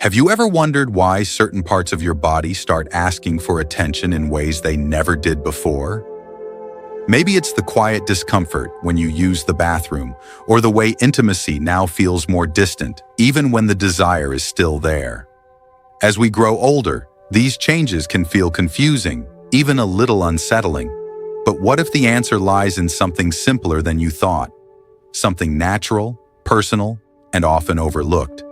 Have you ever wondered why certain parts of your body start asking for attention in ways they never did before? Maybe it's the quiet discomfort when you use the bathroom, or the way intimacy now feels more distant, even when the desire is still there. As we grow older, these changes can feel confusing, even a little unsettling. But what if the answer lies in something simpler than you thought? Something natural, personal, and often overlooked.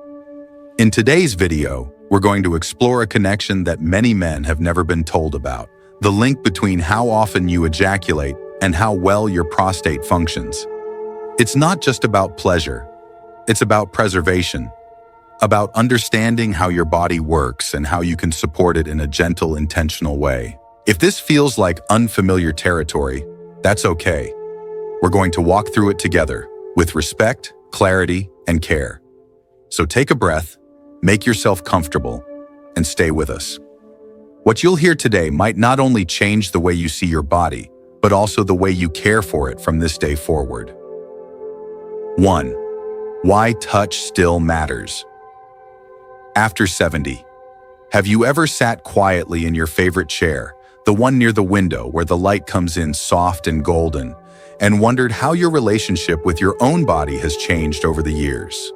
In today's video, we're going to explore a connection that many men have never been told about, the link between how often you ejaculate and how well your prostate functions. It's not just about pleasure, it's about preservation, about understanding how your body works and how you can support it in a gentle, intentional way. If this feels like unfamiliar territory, that's okay. We're going to walk through it together with respect, clarity, and care. So take a breath, make yourself comfortable, and stay with us. What you'll hear today might not only change the way you see your body, but also the way you care for it from this day forward. 1. Why touch still matters. After 70, have you ever sat quietly in your favorite chair, the one near the window where the light comes in soft and golden, and wondered how your relationship with your own body has changed over the years?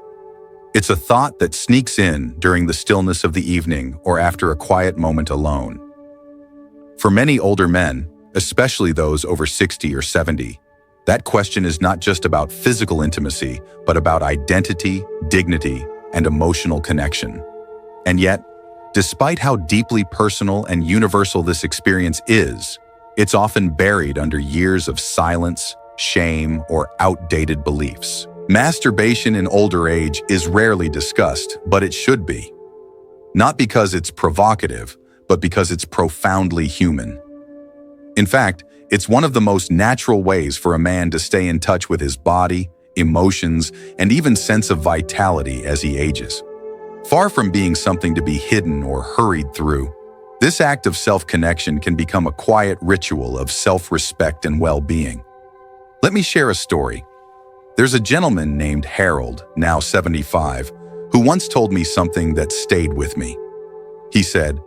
It's a thought that sneaks in during the stillness of the evening or after a quiet moment alone. For many older men, especially those over 60 or 70, that question is not just about physical intimacy, but about identity, dignity, and emotional connection. And yet, despite how deeply personal and universal this experience is, it's often buried under years of silence, shame, or outdated beliefs. Masturbation in older age is rarely discussed, but it should be. Not because it's provocative, but because it's profoundly human. In fact, it's one of the most natural ways for a man to stay in touch with his body, emotions, and even sense of vitality as he ages. Far from being something to be hidden or hurried through, this act of self-connection can become a quiet ritual of self-respect and well-being. Let me share a story. There's a gentleman named Harold, now 75, who once told me something that stayed with me. He said,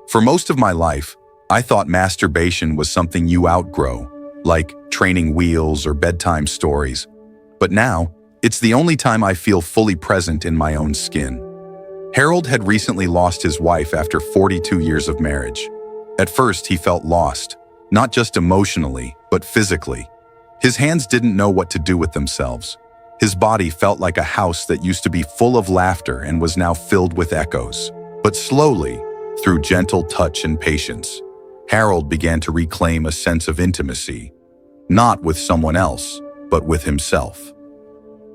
"For most of my life, I thought masturbation was something you outgrow, like training wheels or bedtime stories. But now, it's the only time I feel fully present in my own skin." Harold had recently lost his wife after 42 years of marriage. At first, he felt lost, not just emotionally, but physically. His hands didn't know what to do with themselves. His body felt like a house that used to be full of laughter and was now filled with echoes. But slowly, through gentle touch and patience, Harold began to reclaim a sense of intimacy, not with someone else, but with himself.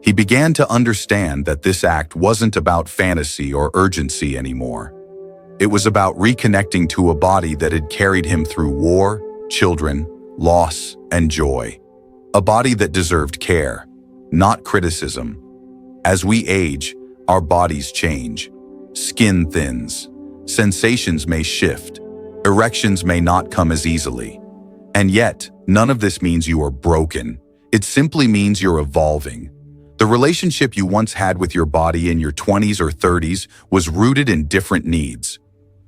He began to understand that this act wasn't about fantasy or urgency anymore. It was about reconnecting to a body that had carried him through war, children, loss, and joy. A body that deserved care, not criticism. As we age, our bodies change. Skin thins. Sensations may shift. Erections may not come as easily. And yet, none of this means you are broken. It simply means you're evolving. The relationship you once had with your body in your 20s or 30s was rooted in different needs.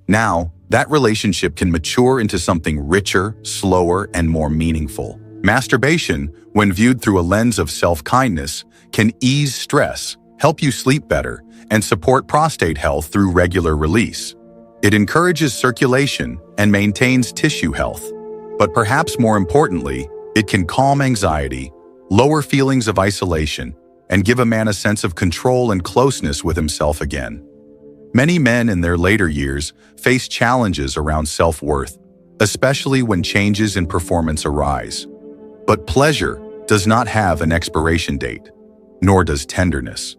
Now, that relationship can mature into something richer, slower, and more meaningful. Masturbation, when viewed through a lens of self-kindness, can ease stress, help you sleep better, and support prostate health through regular release. It encourages circulation and maintains tissue health. But perhaps more importantly, it can calm anxiety, lower feelings of isolation, and give a man a sense of control and closeness with himself again. Many men in their later years face challenges around self-worth, especially when changes in performance arise. But pleasure does not have an expiration date, nor does tenderness.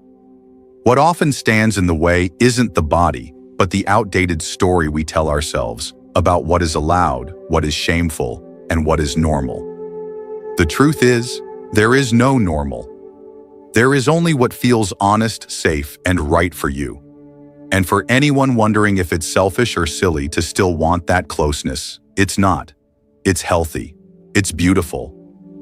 What often stands in the way isn't the body, but the outdated story we tell ourselves about what is allowed, what is shameful, and what is normal. The truth is, there is no normal. There is only what feels honest, safe, and right for you. And for anyone wondering if it's selfish or silly to still want that closeness, it's not. It's healthy. It's beautiful.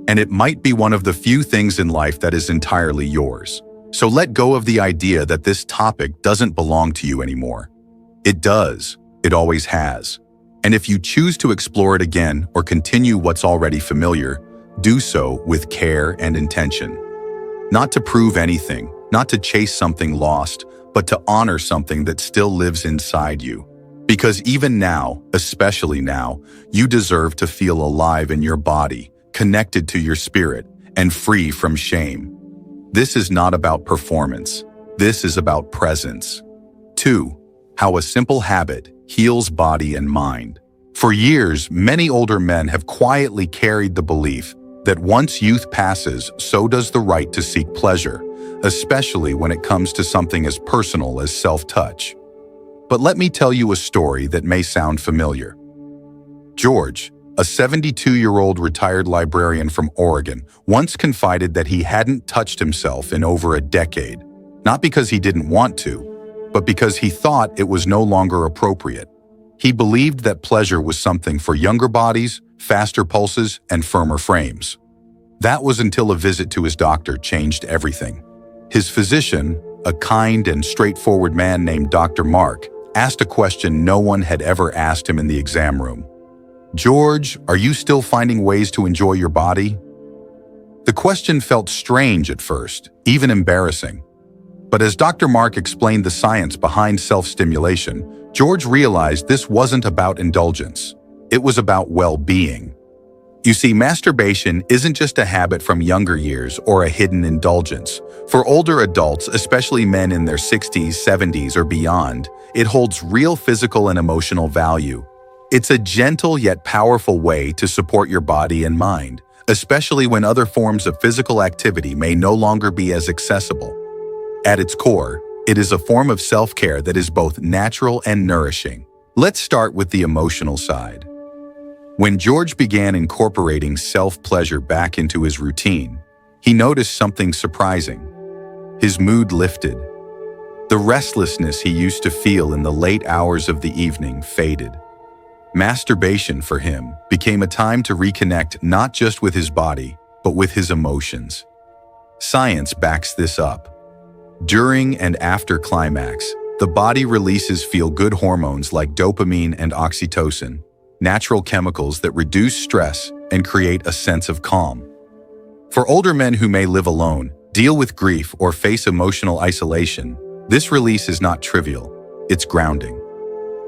And it might be one of the few things in life that is entirely yours. So let go of the idea that this topic doesn't belong to you anymore. It does. It always has. And if you choose to explore it again or continue what's already familiar, do so with care and intention. Not to prove anything, not to chase something lost, but to honor something that still lives inside you. Because even now, especially now, you deserve to feel alive in your body, connected to your spirit, and free from shame. This is not about performance. This is about presence. 2. How a simple habit heals body and mind. For years, many older men have quietly carried the belief that once youth passes, so does the right to seek pleasure, especially when it comes to something as personal as self-touch. But let me tell you a story that may sound familiar. George, a 72-year-old retired librarian from Oregon, once confided that he hadn't touched himself in over a decade, not because he didn't want to, but because he thought it was no longer appropriate. He believed that pleasure was something for younger bodies, faster pulses, and firmer frames. That was until a visit to his doctor changed everything. His physician, a kind and straightforward man named Dr. Mark, asked a question no one had ever asked him in the exam room. "George, are you still finding ways to enjoy your body?" The question felt strange at first, even embarrassing. But as Dr. Mark explained the science behind self-stimulation, George realized this wasn't about indulgence. It was about well-being. You see, masturbation isn't just a habit from younger years or a hidden indulgence. For older adults, especially men in their 60s, 70s, or beyond, it holds real physical and emotional value. It's a gentle yet powerful way to support your body and mind, especially when other forms of physical activity may no longer be as accessible. At its core, it is a form of self-care that is both natural and nourishing. Let's start with the emotional side. When George began incorporating self-pleasure back into his routine, he noticed something surprising. His mood lifted. The restlessness he used to feel in the late hours of the evening faded. Masturbation for him became a time to reconnect not just with his body, but with his emotions. Science backs this up. During and after climax, the body releases feel-good hormones like dopamine and oxytocin, natural chemicals that reduce stress and create a sense of calm. For older men who may live alone, deal with grief, or face emotional isolation, this release is not trivial, it's grounding.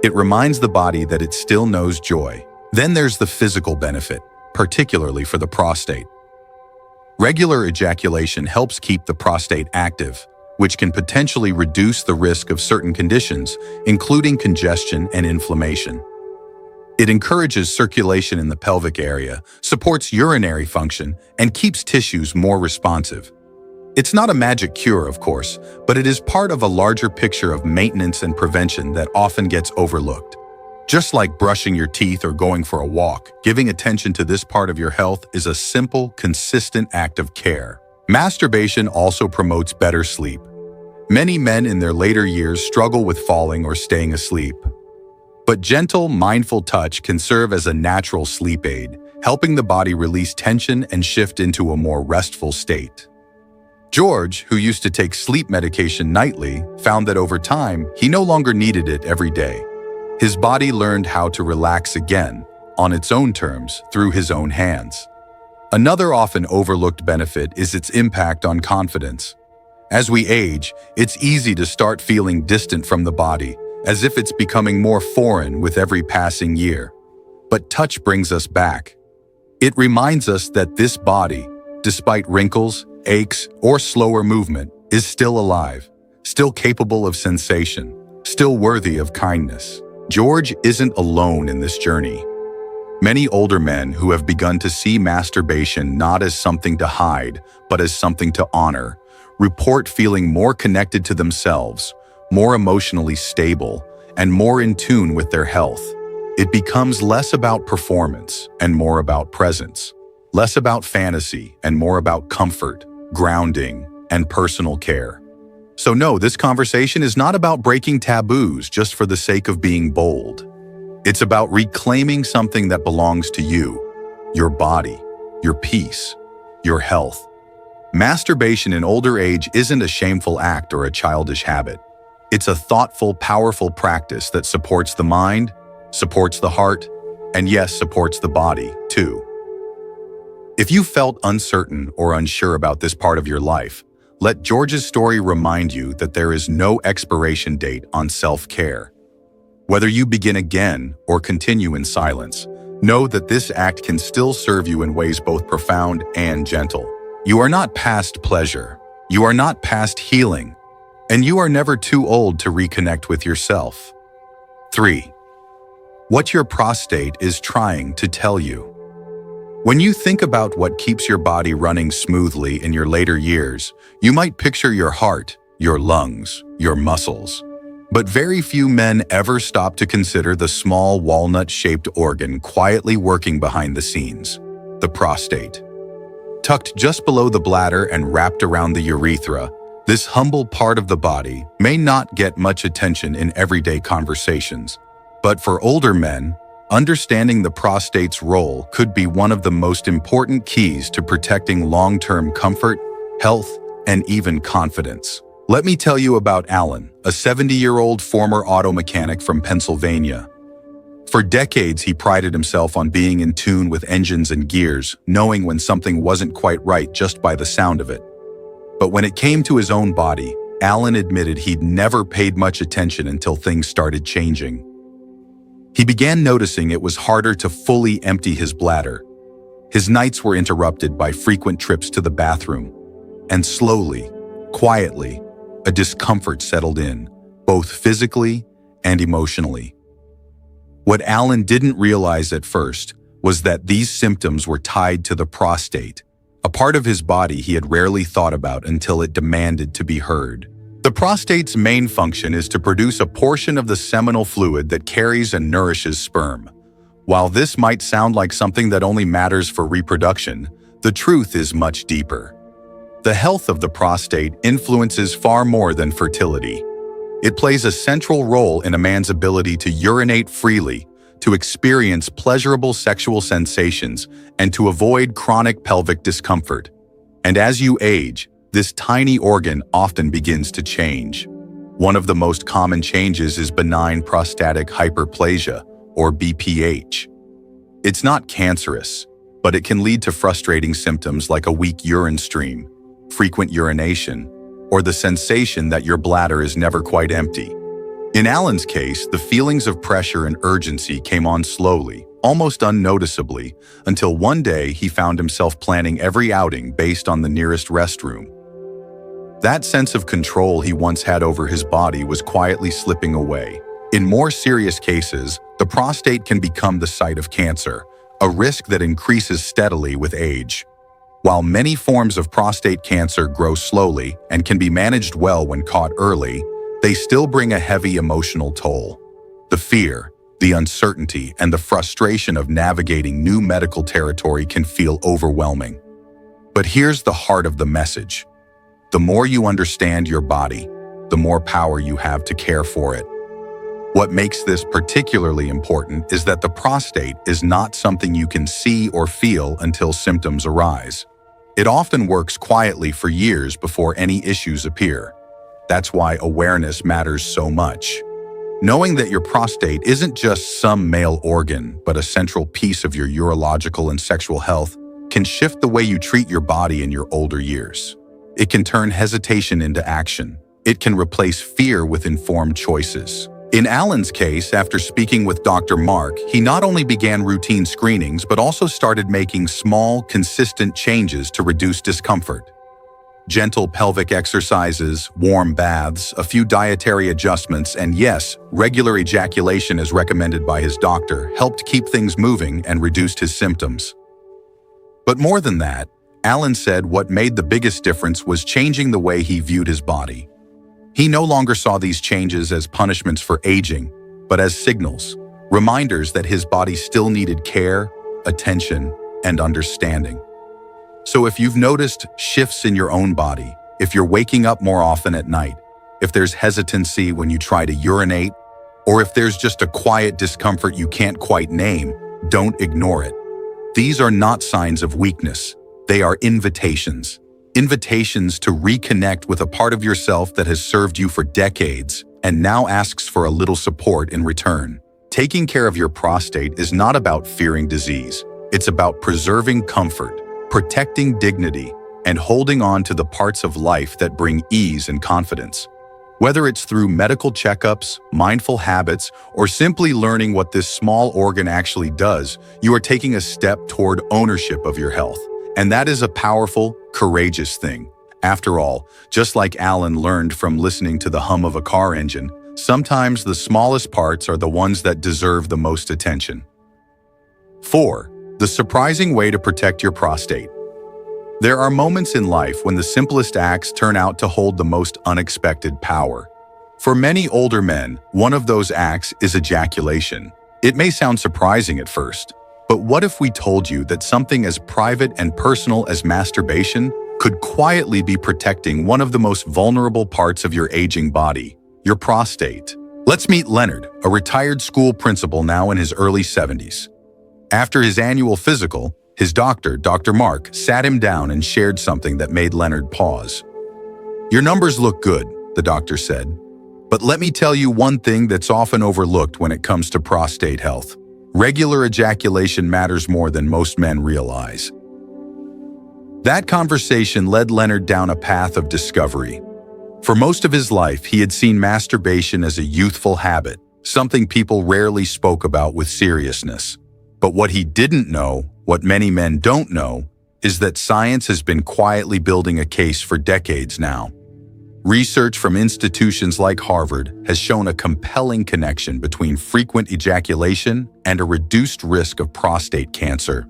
It reminds the body that it still knows joy. Then there's the physical benefit, particularly for the prostate. Regular ejaculation helps keep the prostate active, which can potentially reduce the risk of certain conditions, including congestion and inflammation. It encourages circulation in the pelvic area, supports urinary function, and keeps tissues more responsive. It's not a magic cure, of course, but it is part of a larger picture of maintenance and prevention that often gets overlooked. Just like brushing your teeth or going for a walk, giving attention to this part of your health is a simple, consistent act of care. Masturbation also promotes better sleep. Many men in their later years struggle with falling or staying asleep. But gentle, mindful touch can serve as a natural sleep aid, helping the body release tension and shift into a more restful state. George, who used to take sleep medication nightly, found that over time, he no longer needed it every day. His body learned how to relax again, on its own terms, through his own hands. Another often overlooked benefit is its impact on confidence. As we age, it's easy to start feeling distant from the body, as if it's becoming more foreign with every passing year. But touch brings us back. It reminds us that this body, despite wrinkles, aches, or slower movement, is still alive, still capable of sensation, still worthy of kindness. George isn't alone in this journey. Many older men who have begun to see masturbation not as something to hide, but as something to honor, report feeling more connected to themselves, more emotionally stable, and more in tune with their health. It becomes less about performance and more about presence, less about fantasy and more about comfort, grounding, and personal care. So no, this conversation is not about breaking taboos just for the sake of being bold. It's about reclaiming something that belongs to you, your body, your peace, your health. Masturbation in older age isn't a shameful act or a childish habit. It's a thoughtful, powerful practice that supports the mind, supports the heart, and yes, supports the body, too. If you felt uncertain or unsure about this part of your life, let George's story remind you that there is no expiration date on self-care. Whether you begin again or continue in silence, know that this act can still serve you in ways both profound and gentle. You are not past pleasure. You are not past healing. And you are never too old to reconnect with yourself. 3. What your prostate is trying to tell you. When you think about what keeps your body running smoothly in your later years, you might picture your heart, your lungs, your muscles. But very few men ever stop to consider the small walnut-shaped organ quietly working behind the scenes, the prostate. Tucked just below the bladder and wrapped around the urethra, this humble part of the body may not get much attention in everyday conversations. But for older men, understanding the prostate's role could be one of the most important keys to protecting long-term comfort, health, and even confidence. Let me tell you about Alan, a 70-year-old former auto mechanic from Pennsylvania. For decades, he prided himself on being in tune with engines and gears, knowing when something wasn't quite right just by the sound of it. But when it came to his own body, Alan admitted he'd never paid much attention until things started changing. He began noticing it was harder to fully empty his bladder. His nights were interrupted by frequent trips to the bathroom. And slowly, quietly, a discomfort settled in, both physically and emotionally. What Alan didn't realize at first was that these symptoms were tied to the prostate, a part of his body he had rarely thought about until it demanded to be heard. The prostate's main function is to produce a portion of the seminal fluid that carries and nourishes sperm. While this might sound like something that only matters for reproduction, the truth is much deeper. The health of the prostate influences far more than fertility. It plays a central role in a man's ability to urinate freely, to experience pleasurable sexual sensations, and to avoid chronic pelvic discomfort. And as you age, this tiny organ often begins to change. One of the most common changes is benign prostatic hyperplasia, or BPH. It's not cancerous, but it can lead to frustrating symptoms like a weak urine stream, frequent urination, or the sensation that your bladder is never quite empty. In Alan's case, the feelings of pressure and urgency came on slowly, almost unnoticeably, until one day he found himself planning every outing based on the nearest restroom. That sense of control he once had over his body was quietly slipping away. In more serious cases, the prostate can become the site of cancer, a risk that increases steadily with age. While many forms of prostate cancer grow slowly and can be managed well when caught early, they still bring a heavy emotional toll. The fear, the uncertainty, and the frustration of navigating new medical territory can feel overwhelming. But here's the heart of the message. The more you understand your body, the more power you have to care for it. What makes this particularly important is that the prostate is not something you can see or feel until symptoms arise. It often works quietly for years before any issues appear. That's why awareness matters so much. Knowing that your prostate isn't just some male organ, but a central piece of your urological and sexual health can shift the way you treat your body in your older years. It can turn hesitation into action. It can replace fear with informed choices. In Alan's case, after speaking with Dr. Mark, he not only began routine screenings, but also started making small, consistent changes to reduce discomfort. Gentle pelvic exercises, warm baths, a few dietary adjustments, and yes, regular ejaculation as recommended by his doctor helped keep things moving and reduced his symptoms. But more than that, Alan said what made the biggest difference was changing the way he viewed his body. He no longer saw these changes as punishments for aging, but as signals, reminders that his body still needed care, attention, and understanding. So if you've noticed shifts in your own body, if you're waking up more often at night, if there's hesitancy when you try to urinate, or if there's just a quiet discomfort you can't quite name, don't ignore it. These are not signs of weakness. They are invitations invitations to reconnect with a part of yourself that has served you for decades and now asks for a little support in return. Taking care of your prostate is not about fearing disease. It's about preserving comfort, protecting dignity, and holding on to the parts of life that bring ease and confidence. Whether it's through medical checkups, mindful habits, or simply learning what this small organ actually does, you are taking a step toward ownership of your health. And that is a powerful, courageous thing. After all, just like Alan learned from listening to the hum of a car engine, sometimes the smallest parts are the ones that deserve the most attention. 4. The surprising way to protect your prostate. There are moments in life when the simplest acts turn out to hold the most unexpected power. For many older men, one of those acts is ejaculation. It may sound surprising at first, but what if we told you that something as private and personal as masturbation could quietly be protecting one of the most vulnerable parts of your aging body, your prostate? Let's meet Leonard, a retired school principal now in his early 70s. After his annual physical, his doctor, Dr. Mark, sat him down and shared something that made Leonard pause. "Your numbers look good," the doctor said. "But let me tell you one thing that's often overlooked when it comes to prostate health. Regular ejaculation matters more than most men realize." That conversation led Leonard down a path of discovery. For most of his life, he had seen masturbation as a youthful habit, something people rarely spoke about with seriousness. But what he didn't know, what many men don't know, is that science has been quietly building a case for decades now. Research from institutions like Harvard has shown a compelling connection between frequent ejaculation and a reduced risk of prostate cancer.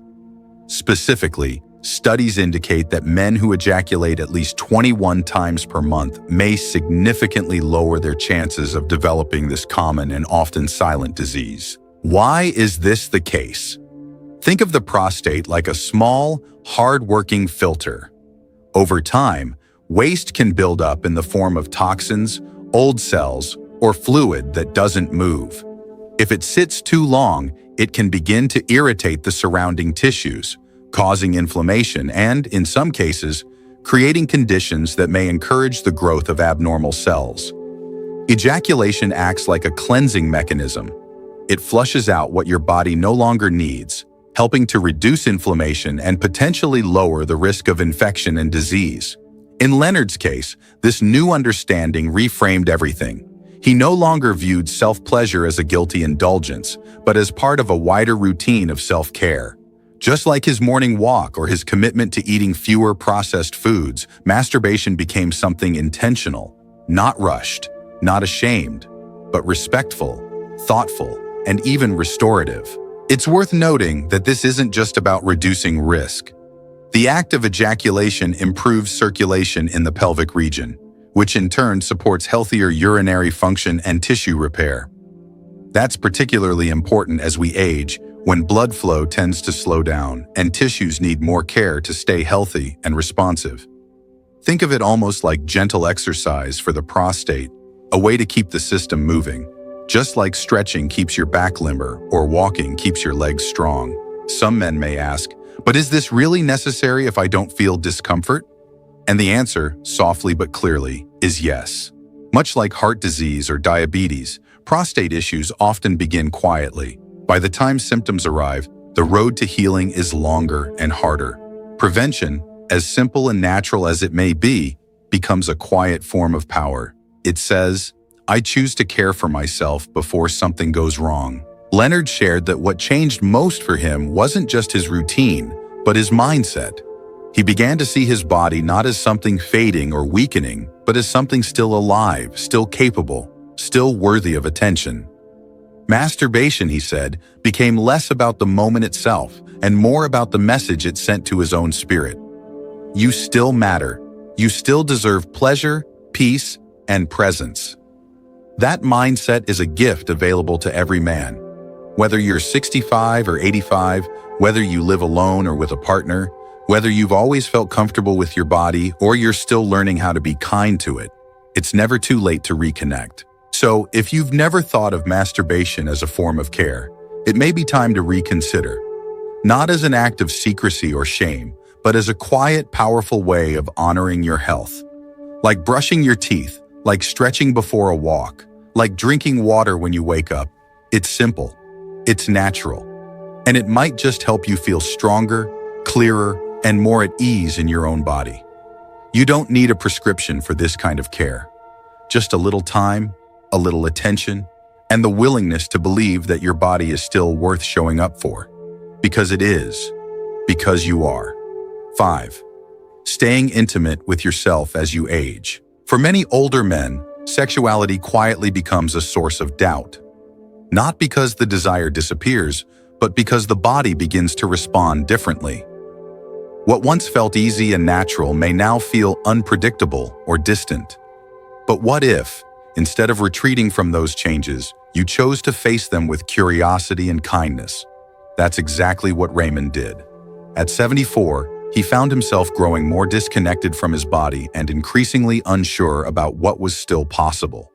Specifically, studies indicate that men who ejaculate at least 21 times per month may significantly lower their chances of developing this common and often silent disease. Why is this the case? Think of the prostate like a small, hard-working filter. Over time, waste can build up in the form of toxins, old cells, or fluid that doesn't move. If it sits too long, it can begin to irritate the surrounding tissues, causing inflammation and, in some cases, creating conditions that may encourage the growth of abnormal cells. Ejaculation acts like a cleansing mechanism. It flushes out what your body no longer needs, helping to reduce inflammation and potentially lower the risk of infection and disease. In Leonard's case, this new understanding reframed everything. He no longer viewed self-pleasure as a guilty indulgence, but as part of a wider routine of self-care. Just like his morning walk or his commitment to eating fewer processed foods, masturbation became something intentional, not rushed, not ashamed, but respectful, thoughtful, and even restorative. It's worth noting that this isn't just about reducing risk. The act of ejaculation improves circulation in the pelvic region, which in turn supports healthier urinary function and tissue repair. That's particularly important as we age, when blood flow tends to slow down and tissues need more care to stay healthy and responsive. Think of it almost like gentle exercise for the prostate, a way to keep the system moving. Just like stretching keeps your back limber or walking keeps your legs strong. Some men may ask, but is this really necessary if I don't feel discomfort? And the answer, softly but clearly, is yes. Much like heart disease or diabetes, prostate issues often begin quietly. By the time symptoms arrive, the road to healing is longer and harder. Prevention, as simple and natural as it may be, becomes a quiet form of power. It says, I choose to care for myself before something goes wrong. Leonard shared that what changed most for him wasn't just his routine, but his mindset. He began to see his body not as something fading or weakening, but as something still alive, still capable, still worthy of attention. Masturbation, he said, became less about the moment itself and more about the message it sent to his own spirit. You still matter. You still deserve pleasure, peace, and presence. That mindset is a gift available to every man. Whether you're 65 or 85, whether you live alone or with a partner, whether you've always felt comfortable with your body or you're still learning how to be kind to it, it's never too late to reconnect. So, if you've never thought of masturbation as a form of care, it may be time to reconsider. Not as an act of secrecy or shame, but as a quiet, powerful way of honoring your health. Like brushing your teeth, like stretching before a walk, like drinking water when you wake up. It's simple, it's natural, and it might just help you feel stronger, clearer, and more at ease in your own body. You don't need a prescription for this kind of care. Just a little time, a little attention, and the willingness to believe that your body is still worth showing up for. Because it is. Because you are. 5. Staying intimate with yourself as you age. For many older men, sexuality quietly becomes a source of doubt. Not because the desire disappears, but because the body begins to respond differently. What once felt easy and natural may now feel unpredictable or distant. But what if, instead of retreating from those changes, you chose to face them with curiosity and kindness? That's exactly what Raymond did. At 74, he found himself growing more disconnected from his body and increasingly unsure about what was still possible.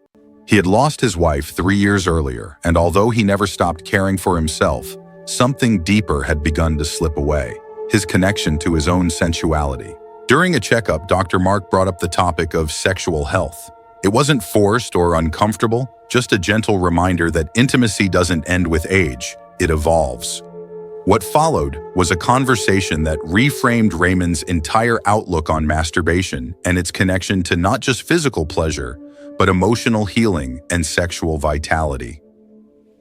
He had lost his wife 3 years earlier, and although he never stopped caring for himself, something deeper had begun to slip away: his connection to his own sensuality. During a checkup, Dr. Mark brought up the topic of sexual health. It wasn't forced or uncomfortable, just a gentle reminder that intimacy doesn't end with age, it evolves. What followed was a conversation that reframed Raymond's entire outlook on masturbation and its connection to not just physical pleasure, but emotional healing and sexual vitality.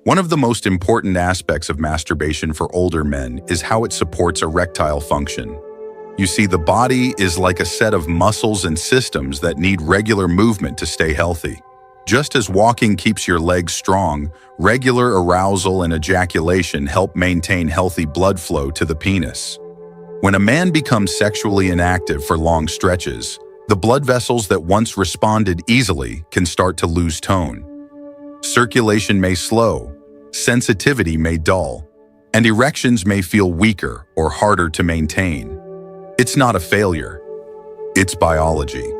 One of the most important aspects of masturbation for older men is how it supports erectile function. You see, the body is like a set of muscles and systems that need regular movement to stay healthy. Just as walking keeps your legs strong, regular arousal and ejaculation help maintain healthy blood flow to the penis. When a man becomes sexually inactive for long stretches, the blood vessels that once responded easily can start to lose tone. Circulation may slow, sensitivity may dull, and erections may feel weaker or harder to maintain. It's not a failure, it's biology.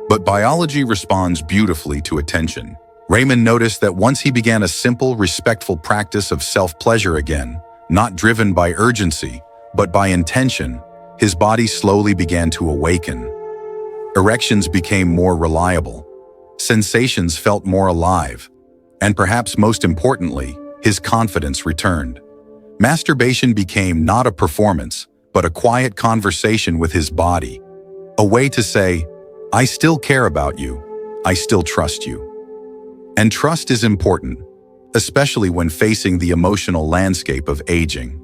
But biology responds beautifully to attention. Raymond noticed that once he began a simple, respectful practice of self-pleasure again, not driven by urgency, but by intention, his body slowly began to awaken. Erections became more reliable. Sensations felt more alive. And perhaps most importantly, his confidence returned. Masturbation became not a performance, but a quiet conversation with his body. A way to say, I still care about you. I still trust you. And trust is important, especially when facing the emotional landscape of aging.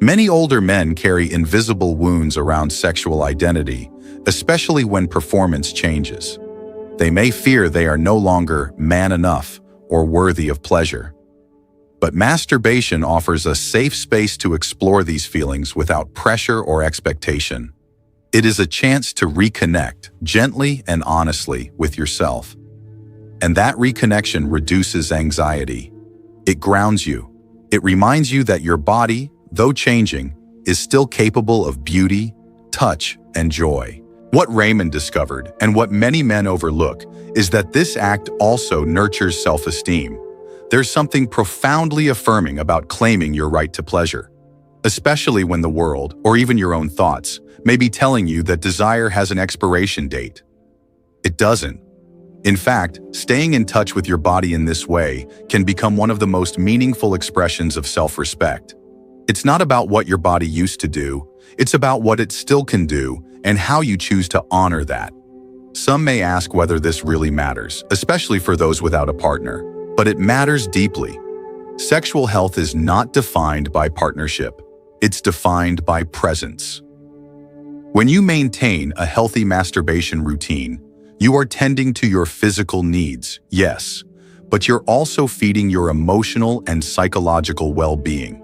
Many older men carry invisible wounds around sexual identity, especially when performance changes. They may fear they are no longer man enough or worthy of pleasure. But masturbation offers a safe space to explore these feelings without pressure or expectation. It is a chance to reconnect gently and honestly with yourself. And that reconnection reduces anxiety. It grounds you. It reminds you that your body, though changing, is still capable of beauty, touch, and joy. What Raymond discovered, and what many men overlook, is that this act also nurtures self-esteem. There's something profoundly affirming about claiming your right to pleasure, especially when the world, or even your own thoughts, may be telling you that desire has an expiration date. It doesn't. In fact, staying in touch with your body in this way can become one of the most meaningful expressions of self-respect. It's not about what your body used to do, it's about what it still can do and how you choose to honor that. Some may ask whether this really matters, especially for those without a partner, but it matters deeply. Sexual health is not defined by partnership, it's defined by presence. When you maintain a healthy masturbation routine, you are tending to your physical needs, yes, but you're also feeding your emotional and psychological well-being.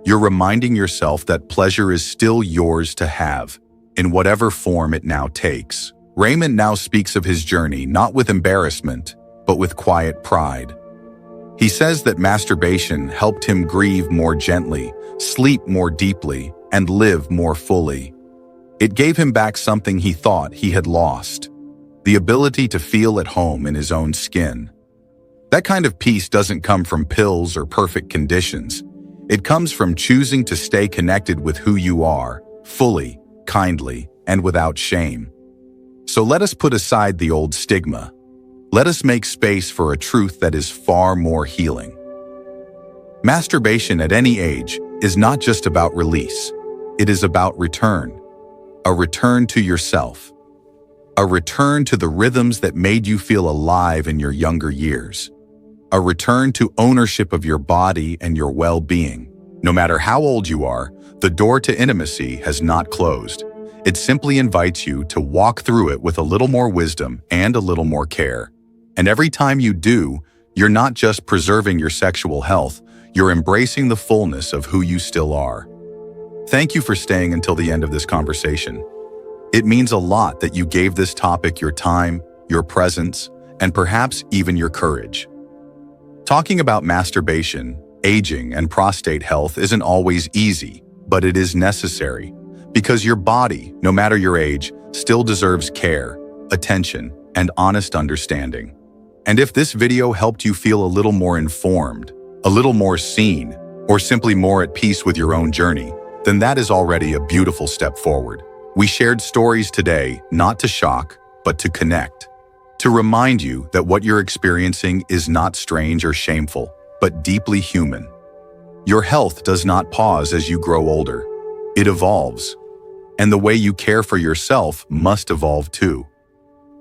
You're reminding yourself that pleasure is still yours to have, in whatever form it now takes. Raymond now speaks of his journey not with embarrassment, but with quiet pride. He says that masturbation helped him grieve more gently, sleep more deeply, and live more fully. It gave him back something he thought he had lost: the ability to feel at home in his own skin. That kind of peace doesn't come from pills or perfect conditions. It comes from choosing to stay connected with who you are, fully, kindly, and without shame. So let us put aside the old stigma. Let us make space for a truth that is far more healing. Masturbation at any age is not just about release. It is about return. A return to yourself. A return to the rhythms that made you feel alive in your younger years. A return to ownership of your body and your well-being. No matter how old you are, the door to intimacy has not closed. It simply invites you to walk through it with a little more wisdom and a little more care. And every time you do, you're not just preserving your sexual health, you're embracing the fullness of who you still are. Thank you for staying until the end of this conversation. It means a lot that you gave this topic your time, your presence, and perhaps even your courage. Talking about masturbation, aging, and prostate health isn't always easy, but it is necessary, because your body, no matter your age, still deserves care, attention, and honest understanding. And if this video helped you feel a little more informed, a little more seen, or simply more at peace with your own journey, then that is already a beautiful step forward. We shared stories today, not to shock, but to connect. To remind you that what you're experiencing is not strange or shameful, but deeply human. Your health does not pause as you grow older. It evolves. And the way you care for yourself must evolve too.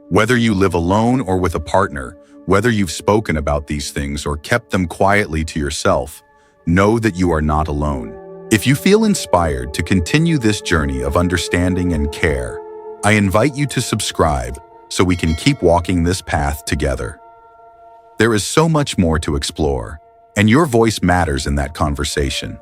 Whether you live alone or with a partner, whether you've spoken about these things or kept them quietly to yourself, know that you are not alone. If you feel inspired to continue this journey of understanding and care, I invite you to subscribe so we can keep walking this path together. There is so much more to explore, and your voice matters in that conversation.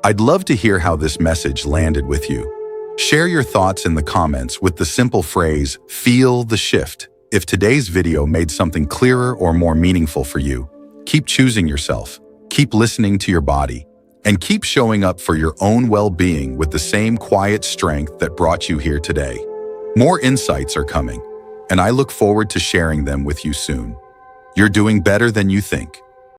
I'd love to hear how this message landed with you. Share your thoughts in the comments with the simple phrase, "Feel the shift." If today's video made something clearer or more meaningful for you, keep choosing yourself, keep listening to your body, and keep showing up for your own well-being with the same quiet strength that brought you here today. More insights are coming, and I look forward to sharing them with you soon. You're doing better than you think.